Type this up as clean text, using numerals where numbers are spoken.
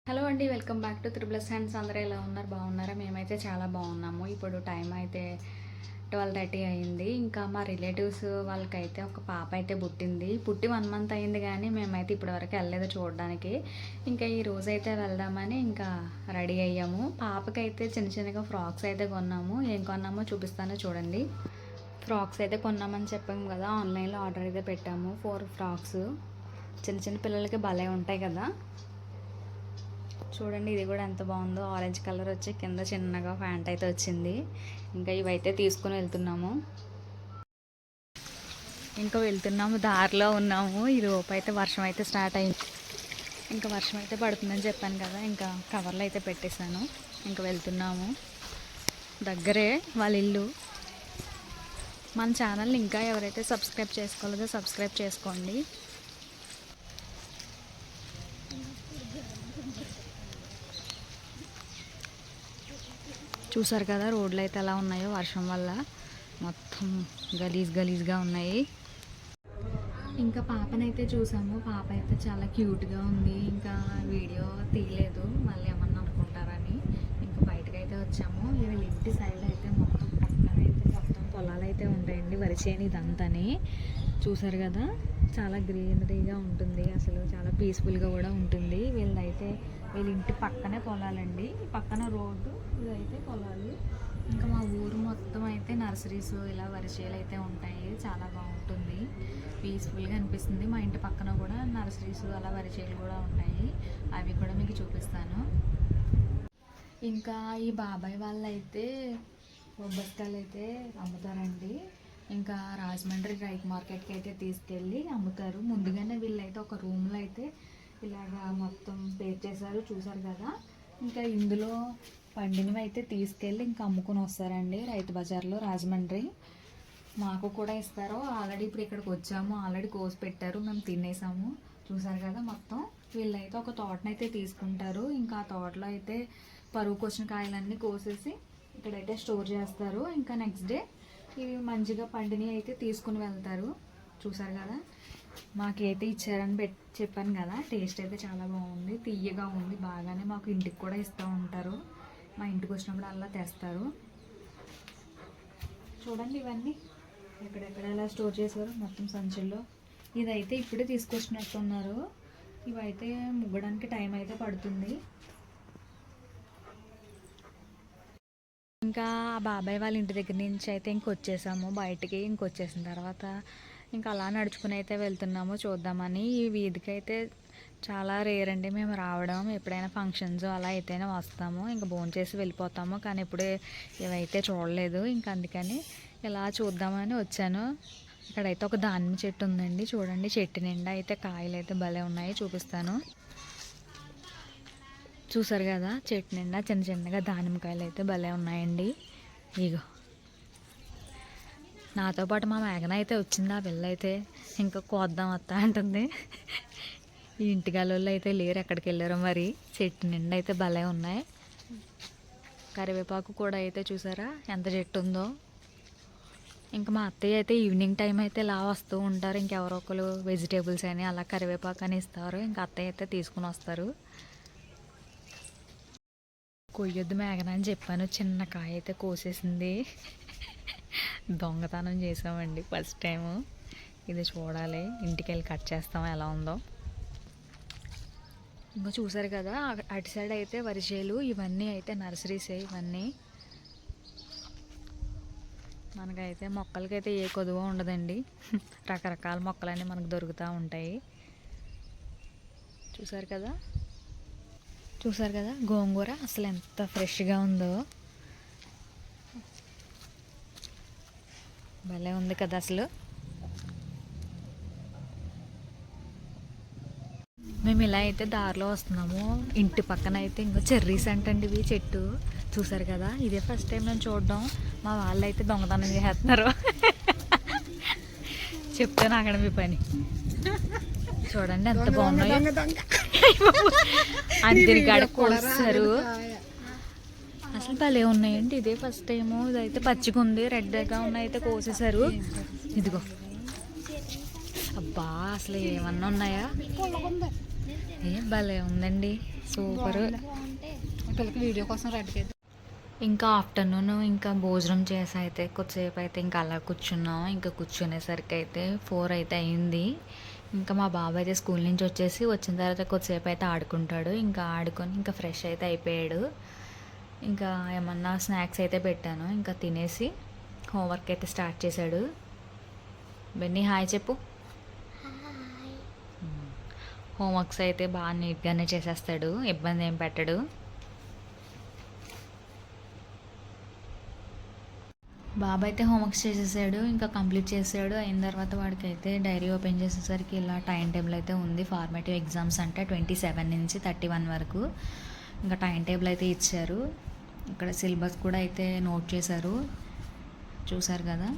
Hello అండి, welcome back to triple hands. అందరూ ఎలా ఉన్నారు? బాగున్నారా? మేమైతే చాలా బాగున్నాము. ఇప్పుడు టైం అయితే 12:30 అయింది. ఇంకా మా రిలేటివ్స్ వాళ్ళకైతే ఒక పాప అయితే పుట్టి 1 మంత్ అయింది, కానీ మేమైతే ఇప్పటివరకు వెళ్ళలేదు చూడడానికి. ఇంకా ఈ రోజు అయితే వెళ్దామని ఇంకా రెడీ అయ్యాము. పాపకైతే చిన్న చిన్నగా ఫ్రాక్స్ అయితే కొన్నాము. ఏం కొన్నామో చూపిస్తానో చూడండి. ఫ్రాక్స్ అయితే కొన్నామని చెప్పాము కదా, ఆన్లైన్లో ఆర్డర్ అయితే పెట్టాము. 4 ఫ్రాక్స్ చిన్న చిన్న పిల్లలకి భలే ఉంటాయి కదా. చూడండి, ఇది కూడా ఎంత బాగుందో. ఆరెంజ్ కలర్ వచ్చి కింద చిన్నగా ప్యాంట్ అయితే వచ్చింది. ఇంకా ఇవైతే తీసుకుని వెళ్తున్నాము. ఇంకా వెళ్తున్నాము, దారిలో ఉన్నాము. ఈ లోపు అయితే వర్షం అయితే స్టార్ట్ అయింది. ఇంకా వర్షం అయితే పడుతుందని చెప్పాను కదా, ఇంకా కవర్లు అయితే పెట్టేశాను. ఇంకా వెళ్తున్నాము. దగ్గరే వాళ్ళ ఇల్లు. మన ఛానల్ని ఇంకా ఎవరైతే సబ్స్క్రైబ్ చేసుకోలేదో సబ్స్క్రైబ్ చేసుకోండి. చూసారు కదా రోడ్లు అయితే ఎలా ఉన్నాయో, వర్షం వల్ల మొత్తం గలీజ్గా ఉన్నాయి. ఇంకా పాపనైతే చూసాము. పాప అయితే చాలా క్యూట్గా ఉంది. ఇంకా వీడియో తీయలేదు, మళ్ళీ ఏమన్నా అనుకుంటారని. ఇంకా బయటకు అయితే వచ్చాము. వీళ్ళ ఇంటి సైడ్ అయితే మొత్తం పక్కన అయితే మొత్తం పొలాలు అయితే ఉంటాయండి, వరి చేను ఇదంతాని. చూసారు కదా, చాలా గ్రీనరీగా ఉంటుంది. అసలు చాలా పీస్ఫుల్గా కూడా ఉంటుంది. వీళ్ళ ఇంటి పక్కనే పొలాలండి. పక్కన రోడ్డు, ఇదైతే పొలాలు. ఇంకా మా ఊరు మొత్తం అయితే నర్సరీస్, ఇలా వరిచేలు అయితే ఉంటాయి. చాలా బాగుంటుంది, పీస్ఫుల్గా అనిపిస్తుంది. మా ఇంటి పక్కన కూడా నర్సరీస్, అలా వరిచేలు కూడా ఉంటాయి. అవి కూడా మీకు చూపిస్తాను. ఇంకా ఈ బాబాయ్ వాళ్ళు అయితే బొబ్బస్కాయలు అయితే అమ్ముతారండి. ఇంకా రాజమండ్రి రైతు మార్కెట్కి అయితే తీసుకెళ్ళి అమ్ముతారు. ముందుగానే వీళ్ళైతే ఒక రూమ్లో అయితే ఇలాగా మొత్తం పే చేశారు. చూసారు కదా. ఇంకా ఇందులో పండినవి అయితే తీసుకెళ్ళి ఇంకా అమ్ముకొని వస్తారండి రైతు బజార్లో, రాజమండ్రి. మాకు కూడా ఇస్తారు. ఆల్రెడీ ఇప్పుడు ఇక్కడికి వచ్చాము, ఆల్రెడీ కోసి పెట్టారు, మేము తినేసాము. చూసారు కదా. మొత్తం వీళ్ళైతే ఒక తోటనైతే తీసుకుంటారు. ఇంకా ఆ తోటలో అయితే పరువుకు వచ్చిన కాయలన్నీ కోసేసి ఇక్కడైతే స్టోర్ చేస్తారు. ఇంకా నెక్స్ట్ డే ఇవి మంచిగా పండిని అయితే తీసుకుని వెళ్తారు. చూసారు కదా. మాకైతే ఇచ్చారని చెప్పాను కదా, టేస్ట్ అయితే చాలా బాగుంది, తీయగా ఉంది బాగానే. మాకు ఇంటికి కూడా ఇస్తూ ఉంటారు, మా ఇంటికి వచ్చినప్పుడు అలా తెస్తారు. చూడండి, ఇవన్నీ ఎక్కడెక్కడ ఎలా స్టోర్ చేశారు మొత్తం సంచుల్లో. ఇదైతే ఇప్పుడే తీసుకొచ్చినట్టున్నారు. ఇవైతే ముగ్గడానికి టైం అయితే పడుతుంది. ఇంకా బాబాయ్ వాళ్ళ ఇంటి దగ్గర నుంచి అయితే ఇంకొచ్చేసాము బయటికి. ఇంకొచ్చేసిన తర్వాత ఇంకా అలా నడుచుకుని అయితే వెళ్తున్నాము చూద్దామని. ఈ వీధికి అయితే చాలా రేర్ అండి మేము రావడం. ఎప్పుడైనా ఫంక్షన్స్ అలా అయితేనే వస్తాము, ఇంకా భోంచేసి వెళ్ళిపోతాము. కానీ ఇప్పుడు ఇవైతే చూడలేదు, ఇంకా అందుకని ఇలా చూద్దామని వచ్చాను. ఇక్కడైతే ఒక దానిమ్మ చెట్టు ఉందండి. చూడండి, చెట్టు నిండా అయితే కాయలు అయితే భలే ఉన్నాయి, చూపిస్తాను. చూసారు కదా, చెట్టు నిండా చిన్న చిన్నగా దానిమ్మకాయలు అయితే భలే ఉన్నాయండి. ఇగో నాతో పాటు మా మేఘన అయితే వచ్చింది. ఆ పిల్ల అయితే ఇంకా కోద్దాం వస్తా అంటుంది. ఈ ఇంటికాళ్ళు అయితే లేరు, ఎక్కడికి వెళ్ళారో మరి. చెట్టు నిండా అయితే భలే ఉన్నాయి. కరివేపాకు కూడా అయితే చూసారా ఎంత చెట్టు ఉందో. ఇంకా మా అత్తయ్య అయితే ఈవినింగ్ టైం అయితే ఇలా వస్తూ ఉంటారు. ఇంకెవరో ఒకరు వెజిటేబుల్స్ అని అలా కరివేపాకు అని ఇస్తారు. ఇంకా అత్తయ్య అయితే తీసుకుని వస్తారు. కొయ్యొద్దు మేఘన అని చెప్పాను, చిన్న కాయ అయితే కోసేసింది. దొంగతనం చేసామండి ఫస్ట్ టైము. ఇది చూడాలి, ఇంటికి వెళ్ళి కట్ చేస్తాం ఎలా ఉందో. ఇంకా చూసారు కదా, అటు సైడ్ అయితే వరిచేలు, ఇవన్నీ అయితే నర్సరీసే. ఇవన్నీ మనకైతే మొక్కలకైతే ఏ కొదువ ఉండదండి. రకరకాల మొక్కలన్నీ మనకు దొరుకుతూ ఉంటాయి. చూసారు కదా. గోంగూర అసలు ఎంత ఫ్రెష్గా ఉందో, భలే ఉంది కదా అసలు. మేము ఇలా అయితే దారిలో వస్తున్నాము. ఇంటి పక్కన అయితే ఇంకో చెర్రీస్ అంటండి ఇవి చెట్టు. చూసారు కదా, ఇదే ఫస్ట్ టైం నేను చూడడం. మా వాళ్ళు అయితే దొంగతనం చేస్తున్నారు. చెప్తాను అక్కడ మీ పని. చూడండి ఎంత బాగున్నాయో. అందరి కాడ కోస్తారు, అసలు భలే ఉన్నాయండి. ఇదే ఫస్ట్ టైము. ఇదైతే పచ్చిగా ఉంది, రెడ్గా ఉన్నాయి అయితే కోసేసారు. ఇదిగో అబ్బా, అసలు ఏమన్నా ఉన్నాయా. భలే ఉందండి, సూపర్. పిల్లకి వీడియో కోసం రెడీ చేద్దాం. ఇంకా ఆఫ్టర్నూన్ ఇంకా భోజనం చేసి అయితే కొద్దిసేపు అయితే ఇంకా అలా కూర్చున్నాం. ఇంకా కూర్చునేసరికి అయితే 4 అయితే అయింది. ఇంకా మా బాబాయ్ అయితే స్కూల్ నుంచి వచ్చిన తర్వాత కొద్దిసేపు అయితే ఆడుకుంటాడు. ఇంకా ఆడుకొని ఇంకా ఫ్రెష్ అయితే అయిపోయాడు. ఇంకా ఏమన్నా స్నాక్స్ అయితే పెట్టాను. ఇంకా తినేసి హోంవర్క్ అయితే స్టార్ట్ చేశాడు. బెన్నీ హాయ్ చెప్పు. హోంవర్క్స్ అయితే బాగా నీట్గానే చేసేస్తాడు, ఇబ్బంది ఏం పెట్టడు. బాబా అయితే హోంవర్క్స్ చేసేసాడు, ఇంకా కంప్లీట్ చేసాడు. అయిన తర్వాత వాడికి అయితే డైరీ ఓపెన్ చేసేసరికి ఇలా టైం టేబుల్ అయితే ఉంది. ఫార్మేటివ్ ఎగ్జామ్స్ అంటే 27 నుంచి 31 వరకు ఇంకా టైం టేబుల్ అయితే ఇచ్చారు. ఇక్కడ సిలబస్ కూడా అయితే నోట్ చేశారు, చూసారు కదా.